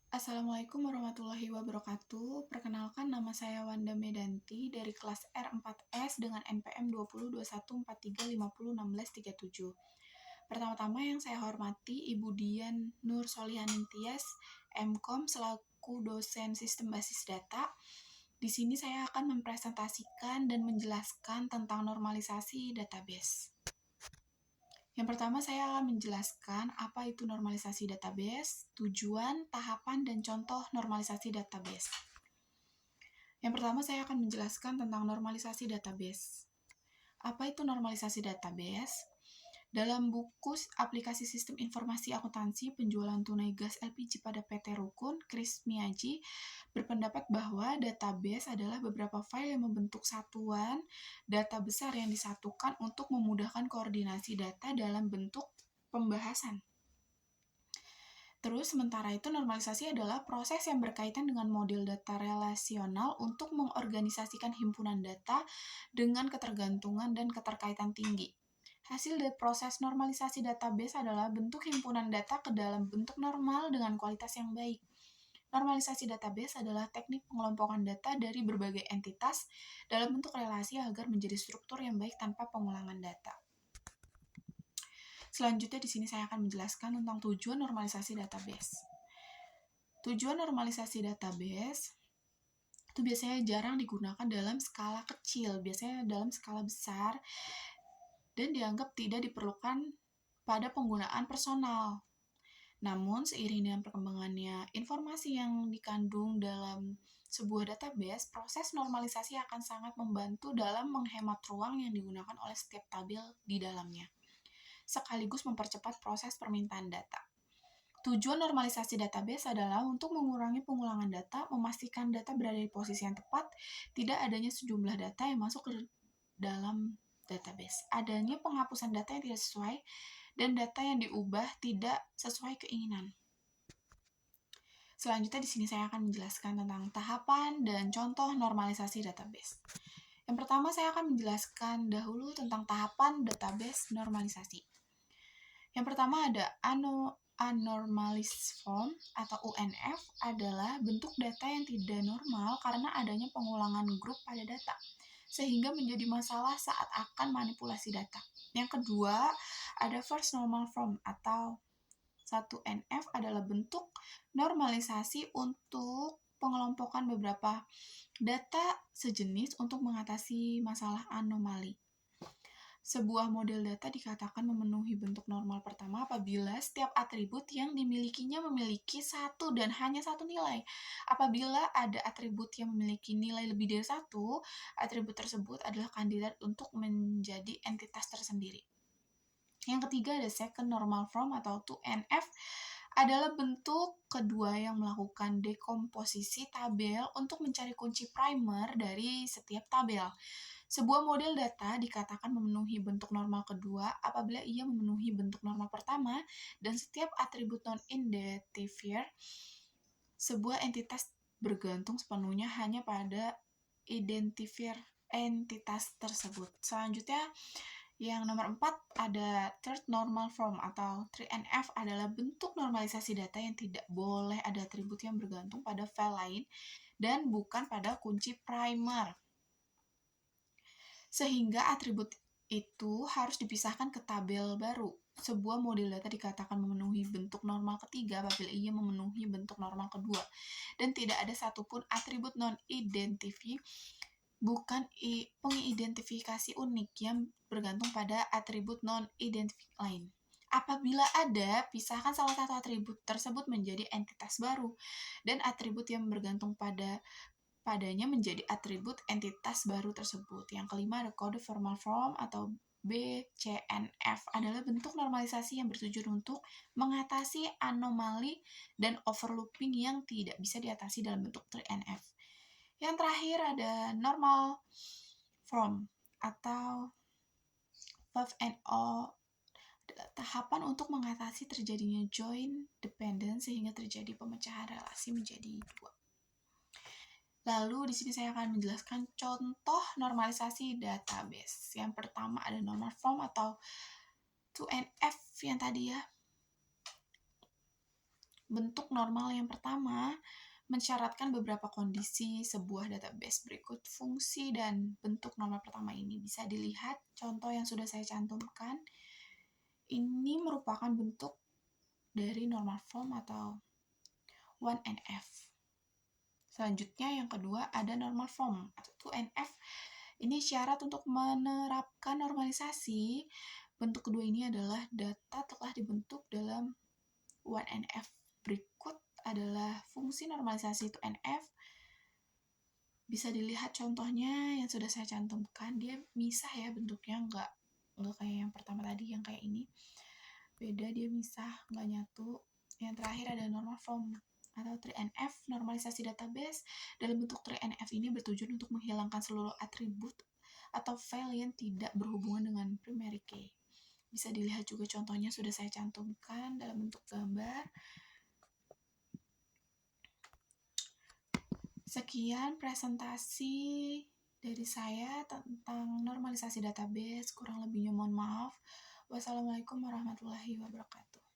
Assalamualaikum warahmatullahi wabarakatuh. Perkenalkan, nama saya Wanda Medanti dari kelas R4S dengan NPM 202143501637. Pertama-tama yang saya hormati Ibu Dian Nur Solihanin Tias, MKOM selaku dosen Sistem Basis Data. Di sini saya akan mempresentasikan dan menjelaskan tentang normalisasi database. Yang pertama, saya akan menjelaskan apa itu normalisasi database, tujuan, tahapan, dan contoh normalisasi database. Yang pertama, saya akan menjelaskan tentang normalisasi database. Apa itu normalisasi database? Dalam buku Aplikasi Sistem Informasi Akuntansi Penjualan Tunai Gas LPG pada PT Rukun, Chris Miyaji berpendapat bahwa database adalah beberapa file yang membentuk satuan data besar yang disatukan untuk memudahkan koordinasi data dalam bentuk pembahasan. Terus, sementara itu normalisasi adalah proses yang berkaitan dengan model data relasional untuk mengorganisasikan himpunan data dengan ketergantungan dan keterkaitan tinggi. Hasil dari proses normalisasi database adalah bentuk himpunan data ke dalam bentuk normal dengan kualitas yang baik. Normalisasi database adalah teknik pengelompokan data dari berbagai entitas dalam bentuk relasi agar menjadi struktur yang baik tanpa pengulangan data. Selanjutnya di sini saya akan menjelaskan tentang tujuan normalisasi database. Tujuan normalisasi database itu biasanya jarang digunakan dalam skala kecil, biasanya dalam skala besar, dan dianggap tidak diperlukan pada penggunaan personal. Namun, seiring dengan perkembangannya informasi yang dikandung dalam sebuah database, proses normalisasi akan sangat membantu dalam menghemat ruang yang digunakan oleh setiap tabel di dalamnya, sekaligus mempercepat proses permintaan data. Tujuan normalisasi database adalah untuk mengurangi pengulangan data, memastikan data berada di posisi yang tepat, tidak adanya sejumlah data yang masuk ke dalam database, adanya penghapusan data yang tidak sesuai, dan data yang diubah tidak sesuai keinginan. Selanjutnya di sini saya akan menjelaskan tentang tahapan dan contoh normalisasi database. Yang pertama, saya akan menjelaskan dahulu tentang tahapan database normalisasi. Yang pertama ada Anomalies Form atau UNF adalah bentuk data yang tidak normal karena adanya pengulangan grup pada data, sehingga menjadi masalah saat akan manipulasi data. Yang kedua, ada First Normal Form atau 1NF adalah bentuk normalisasi untuk pengelompokan beberapa data sejenis untuk mengatasi masalah anomali. Sebuah model data dikatakan memenuhi bentuk normal pertama apabila setiap atribut yang dimilikinya memiliki satu dan hanya satu nilai. Apabila ada atribut yang memiliki nilai lebih dari satu, atribut tersebut adalah kandidat untuk menjadi entitas tersendiri. Yang ketiga ada Second Normal Form atau 2NF adalah bentuk kedua yang melakukan dekomposisi tabel untuk mencari kunci primer dari setiap tabel. Sebuah model data dikatakan memenuhi bentuk normal kedua apabila ia memenuhi bentuk normal pertama dan setiap atribut non-identifier sebuah entitas bergantung sepenuhnya hanya pada identifier entitas tersebut. Selanjutnya, yang nomor 4 ada Third Normal Form atau 3NF adalah bentuk normalisasi data yang tidak boleh ada atribut yang bergantung pada file lain dan bukan pada kunci primer, sehingga atribut itu harus dipisahkan ke tabel baru. Sebuah model data dikatakan memenuhi bentuk normal ketiga apabila ia memenuhi bentuk normal kedua dan tidak ada satupun atribut non-identifi bukan pengidentifikasi unik yang bergantung pada atribut non-identifi lain. Apabila ada, pisahkan salah satu atribut tersebut menjadi entitas baru dan atribut yang bergantung padanya menjadi atribut entitas baru tersebut. Yang kelima ada kode formal form atau BCNF adalah bentuk normalisasi yang bertujuan untuk mengatasi anomali dan overlooping yang tidak bisa diatasi dalam bentuk 3NF. Yang terakhir ada normal form atau 5NO adalah tahapan untuk mengatasi terjadinya join dependence sehingga terjadi pemecahan relasi menjadi dua. Lalu di sini saya akan menjelaskan contoh normalisasi database. Yang pertama ada normal form atau 2NF yang tadi ya. Bentuk normal yang pertama mensyaratkan beberapa kondisi sebuah database. Berikut fungsi dan bentuk normal pertama ini. Bisa dilihat contoh yang sudah saya cantumkan. Ini merupakan bentuk dari normal form atau 1NF. Selanjutnya yang kedua ada normal form atau 2NF. Ini syarat untuk menerapkan normalisasi. Bentuk kedua ini adalah data telah dibentuk dalam 1NF. Berikut adalah fungsi normalisasi 2NF. Bisa dilihat contohnya yang sudah saya cantumkan. Dia misah ya bentuknya, nggak kayak yang pertama tadi yang kayak ini. Beda, dia misah, nggak nyatu. Yang terakhir ada normal form atau 3NF. Normalisasi database dalam bentuk 3NF ini bertujuan untuk menghilangkan seluruh atribut atau file yang tidak berhubungan dengan primary key. Bisa dilihat juga contohnya sudah saya cantumkan dalam bentuk gambar. Sekian presentasi dari saya tentang normalisasi database. Kurang lebihnya mohon maaf. Wassalamualaikum warahmatullahi wabarakatuh.